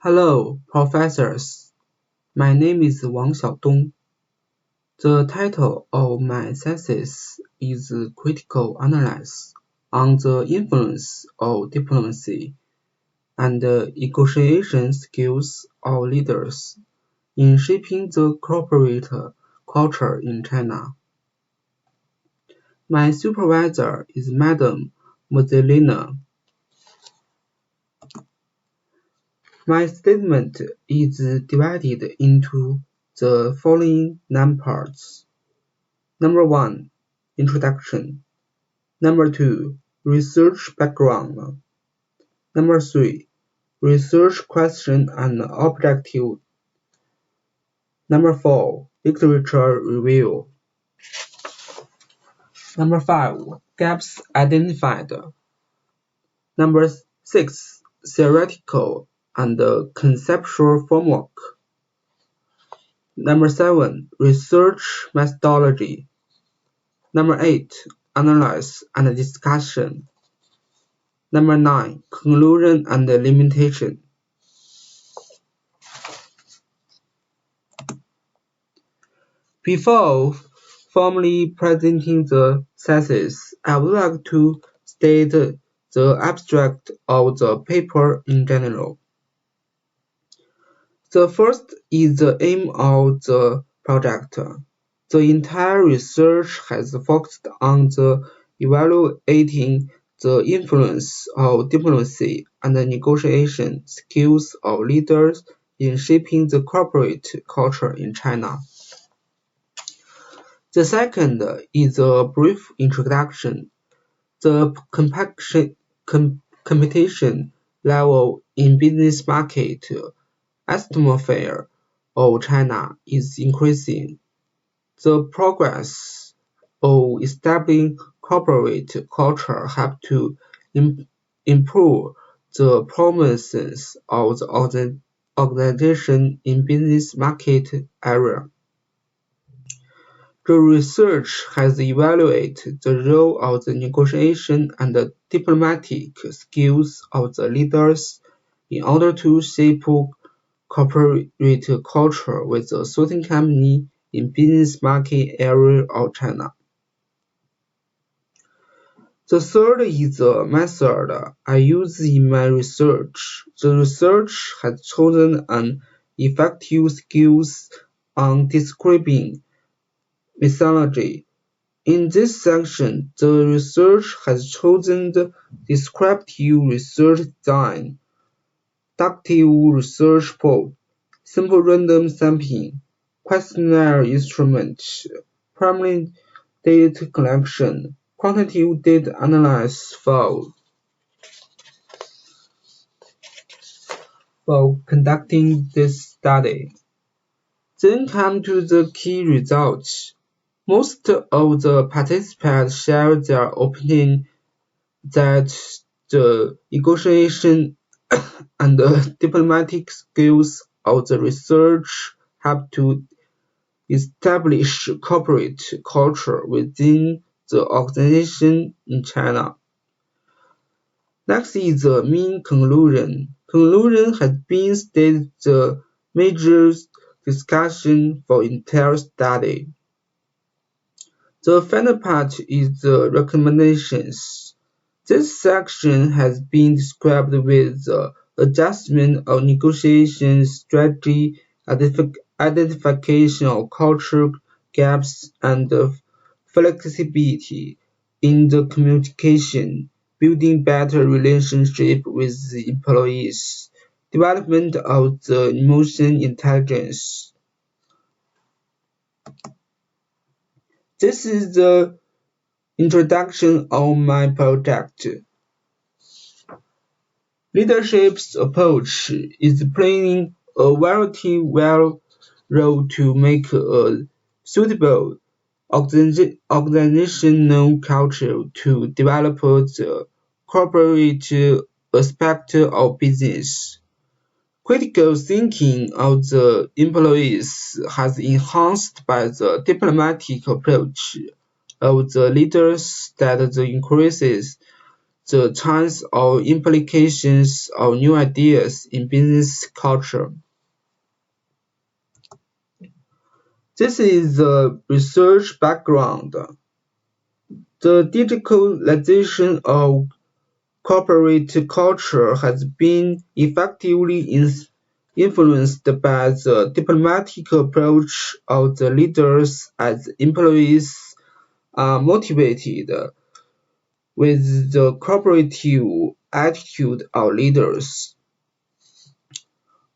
Hello, professors. My name is Wangxiaodong. The title of my thesis is Critical Analysis on the Influence of Diplomacy and Negotiation Skills of Leaders in Shaping the Corporate Culture in China. My supervisor is Madam Mozelina. My statement is divided into the following 9 parts. Number 1. Introduction. Number 2. Research background. Number 3. Research question and objective. Number 4. Literature review. Number 5. Gaps identified. Number 6. Theoretical and conceptual framework. Number 7. Research methodology. Number 8. Analysis and discussion. Number 9. Conclusion and limitation. Before formally presenting the thesis, I would like to state the abstract of the paper in general. The first is the aim of the project. The entire research has focused on evaluating the influence of diplomacy and negotiation skills of leaders in shaping the corporate culture in China. The second is a brief introduction. The competition level in business market atmosphere of China is increasing. The progress of establishing corporate culture have to improve the promises of the organization in business market area. The research has evaluated the role of the negotiation and the diplomatic skills of the leaders in order to shape corporate culture with a certain company in business market area of China. The third is the method I use in my research. The research has chosen an effective skills on describing methodology. In this section, the research has chosen the descriptive research design, deductive research probe, simple random sampling, questionnaire instrument, primary data collection, quantitative data analysis for conducting this study. Then come to the key results. Most of the participants share their opinion that the negotiation and the diplomatic skills of the research have to establish corporate culture within the organization in China. Next is the main conclusion. Conclusion has been stated the major discussion for entire study. The final part is the recommendations. This section has been described with the adjustment of negotiation strategy, identification of cultural gaps, and flexibility in the communication, building better relationship with the employees, development of the emotional intelligence. This is the introduction of my project. Leadership's approach is playing a very well role to make a suitable organizational culture to develop the corporate aspect of business. Critical thinking of the employees has enhanced by the diplomatic approach of the leaders that increases the chance or implications of new ideas in business culture. This is the research background. The digitalization of corporate culture has been effectively influenced by the diplomatic approach of the leaders as employees are motivated with the cooperative attitude of leaders.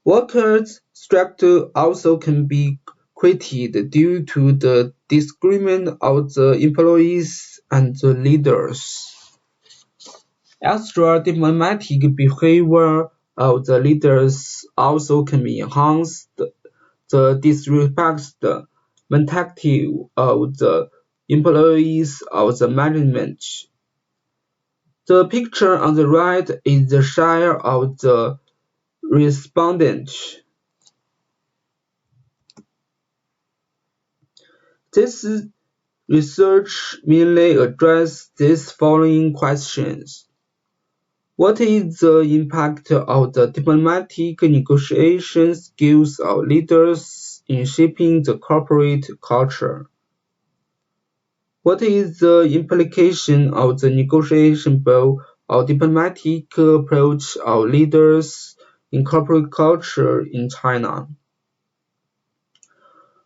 Workers' strikes also can be created due to the disagreement of the employees and the leaders. Extra diplomatic behavior of the leaders also can enhance the disrespect mentality of the employees of the management. The picture on the right is the share of the respondent. This research mainly addresses these following questions. What is the impact of the diplomatic negotiation skills of leaders in shaping the corporate culture? What is the implication of the negotiable or diplomatic approach of leaders in corporate culture in China?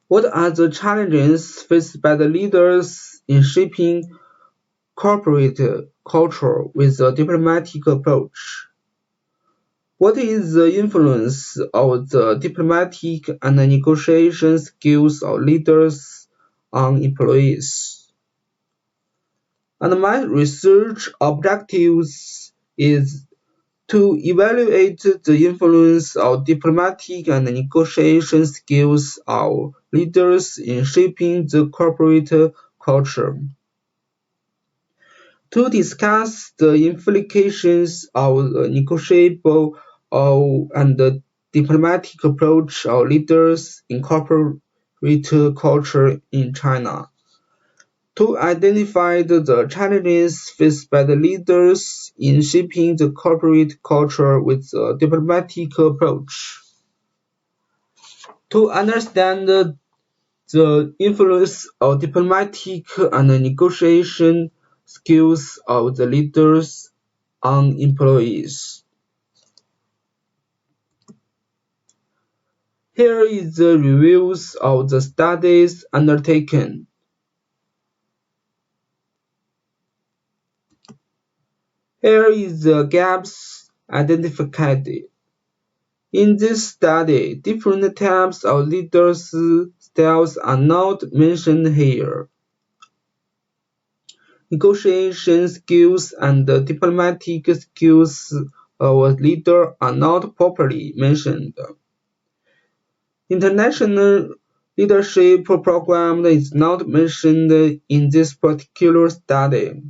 What are the challenges faced by the leaders in shaping corporate culture with a diplomatic approach? What is the influence of the diplomatic and negotiation skills of leaders on employees? And my research objectives is to evaluate the influence of diplomatic and negotiation skills of leaders in shaping the corporate culture. To discuss the implications of the negotiable and diplomatic approach of leaders in corporate culture in China. To identify the challenges faced by the leaders in shaping the corporate culture with a diplomatic approach. To understand the influence of diplomatic and negotiation skills of the leaders on employees. Here is the reviews of the studies undertaken. Here is the gaps identified. In this study, different types of leaders' styles are not mentioned here. Negotiation skills and diplomatic skills of a leader are not properly mentioned. International leadership program is not mentioned in this particular study.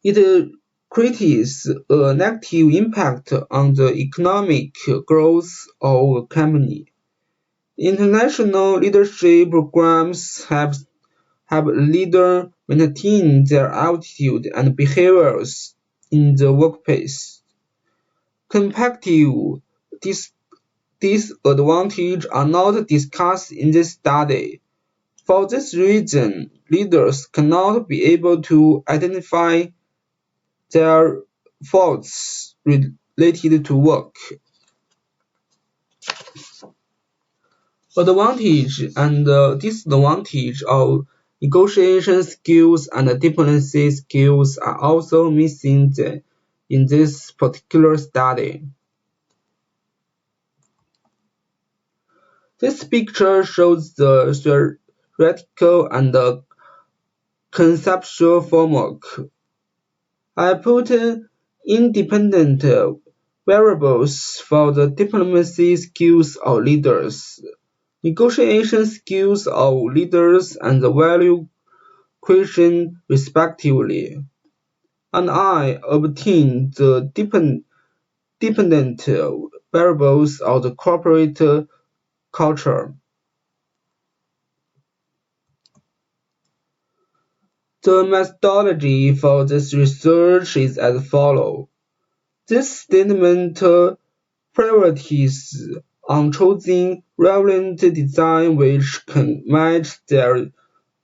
It creates a negative impact on the economic growth of a company. International leadership programs have leaders maintain their attitude and behaviors in the workplace. Competitive disadvantages are not discussed in this study. For this reason, leaders cannot be able to identify their faults related to work. Advantage and disadvantage of negotiation skills and diplomacy skills are also missing in this particular study. This picture shows the theoretical and conceptual framework. I put independent variables for the diplomacy skills of leaders, negotiation skills of leaders, and the value creation respectively, and I obtained the dependent variables of the corporate culture. The methodology for this research is as follows. This statement priorities on choosing relevant design which can match their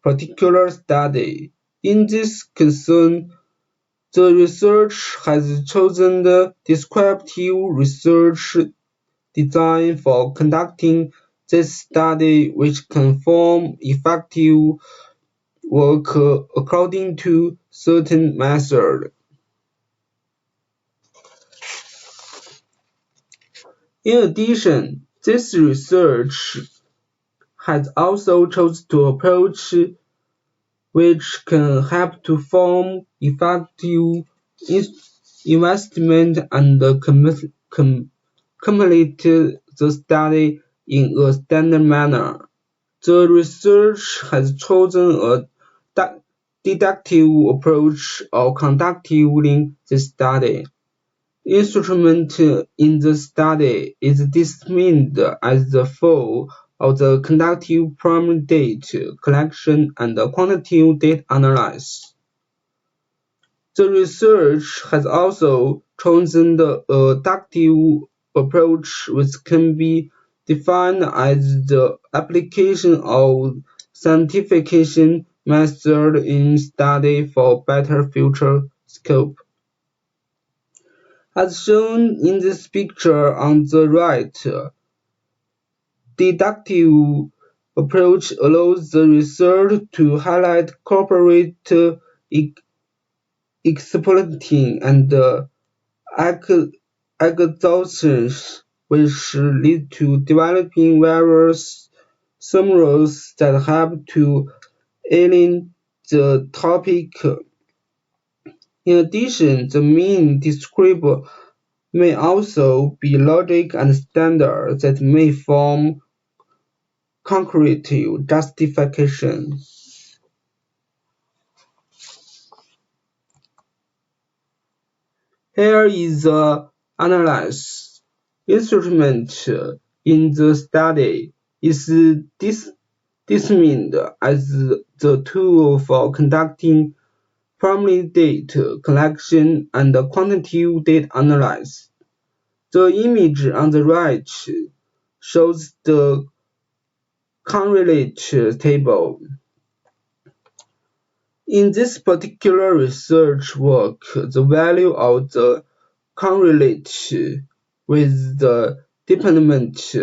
particular study. In this concern, the research has chosen the descriptive research design for conducting this study, which can form effective work according to certain methods. In addition, this research has also chosen to approach which can help to form effective investment and complete the study in a standard manner. The research has chosen a deductive approach of conducting the study. Instrument in the study is determined as the fall of the quantitative primary data collection and quantitative data analysis. The research has also chosen a deductive approach which can be defined as the application of scientification method in study for better future scope. As shown in this picture on the right, deductive approach allows the research to highlight corporate exploiting and exhaustions, which lead to developing various summaries that help to align the topic. In addition, the main describer may also be logic and standard that may form concrete justification. Here is the analysis. Instrument in the study is determined as the tool for conducting primary data collection and quantitative data analysis. The image on the right shows the correlate table. In this particular research work, the value of the correlate with the dependent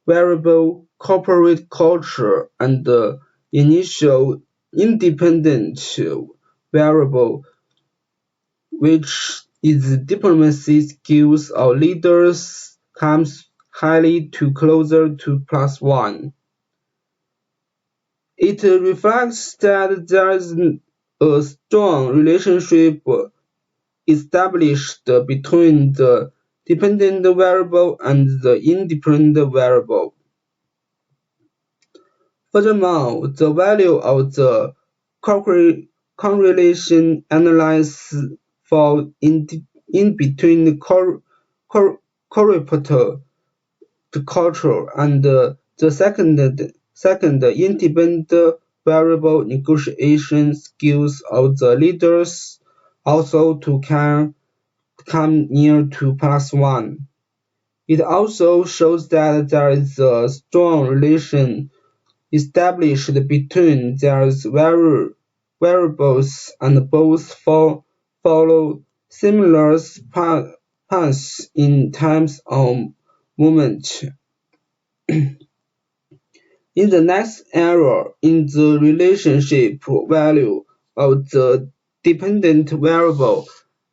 variable corporate culture and the initial independent variable, which is diplomacy skills of leaders, comes highly to closer to +1. It reflects that there is a strong relationship established between the dependent variable and the independent variable. Furthermore, the value of the correlation analysis falls in between the corporate culture and the second independent variable negotiation skills of the leaders also to come near to +1. It also shows that there is a strong relation established between these variables and both follow similar paths in terms of movement. In the next error in the relationship value of the dependent variable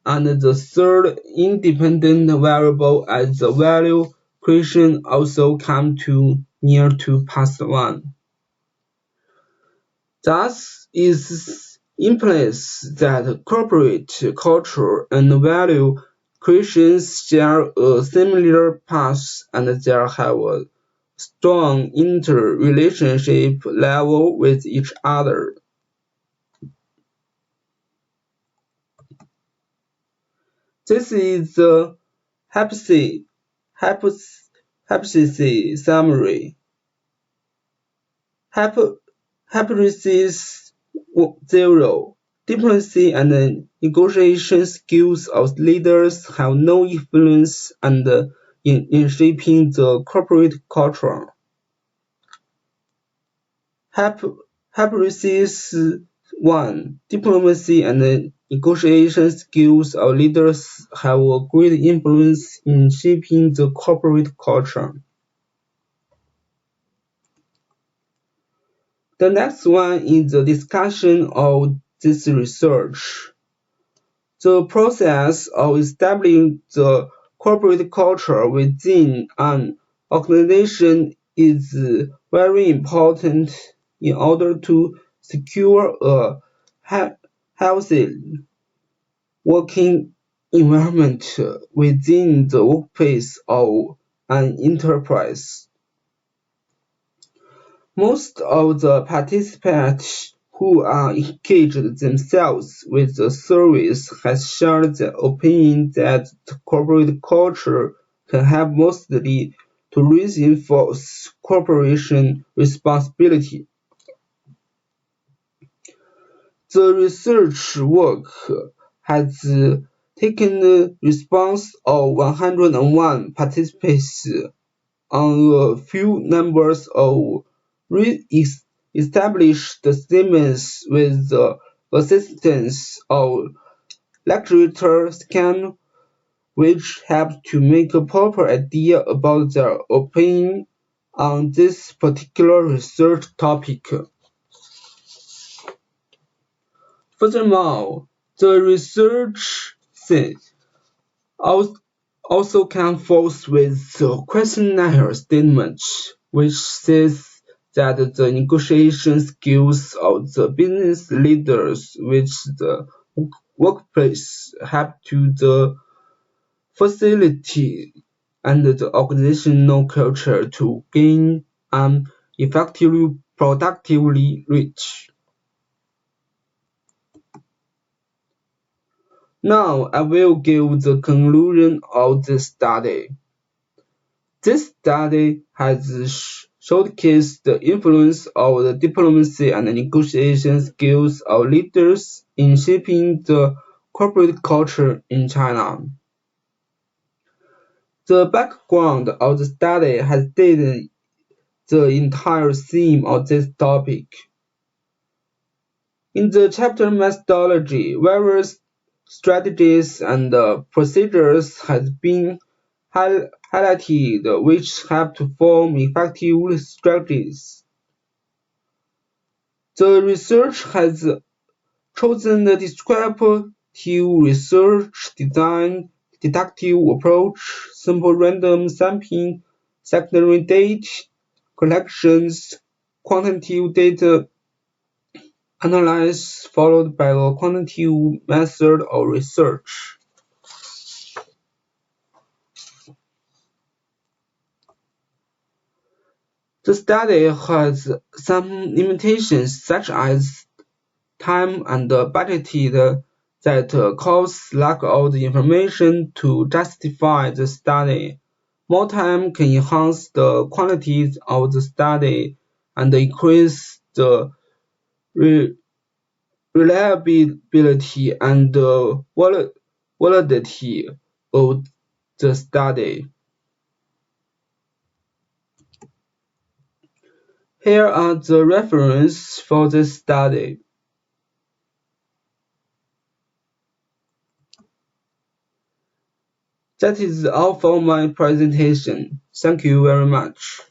and the third independent variable as the value equation also come to near to +1. Thus, it implies that corporate culture and value equations share a similar path and they have a strong interrelationship level with each other. This is the hypothesis summary. Hypothesis 0. Diplomacy and negotiation skills of leaders have no influence in shaping the corporate culture. Hypothesis 1. Diplomacy and negotiation skills of leaders have a great influence in shaping the corporate culture. The next one is the discussion of this research. The process of establishing the corporate culture within an organization is very important in order to secure a healthy working environment within the workplace of an enterprise. Most of the participants who are engaged themselves with the service has shared the opinion that the corporate culture can help mostly to reinforce cooperation responsibility. The research work has taken the response of 101 participants on a few numbers of re-established statements with the assistance of literature scan, which helps to make a proper idea about their opinion on this particular research topic. Furthermore, the research also comes forth with the questionnaire statement, which says that the negotiation skills of the business leaders with the workplace help to the facility and the organizational culture to gain an effectively productively reach. Now I will give the conclusion of this study. This study has showcased the influence of the diplomacy and negotiation skills of leaders in shaping the corporate culture in China. The background of the study has stated the entire theme of this topic. In the chapter methodology, various strategies and procedures have been highlighted which help to form effective strategies. The research has chosen the descriptive research design, deductive approach, simple random sampling, secondary data collections, quantitative data analysis followed by a quantitative method of research. The study has some limitations such as time and budget that cause lack of the information to justify the study. More time can enhance the quality of the study and increase the reliability and validity of the study. Here are the references for the study. That is all for my presentation. Thank you very much.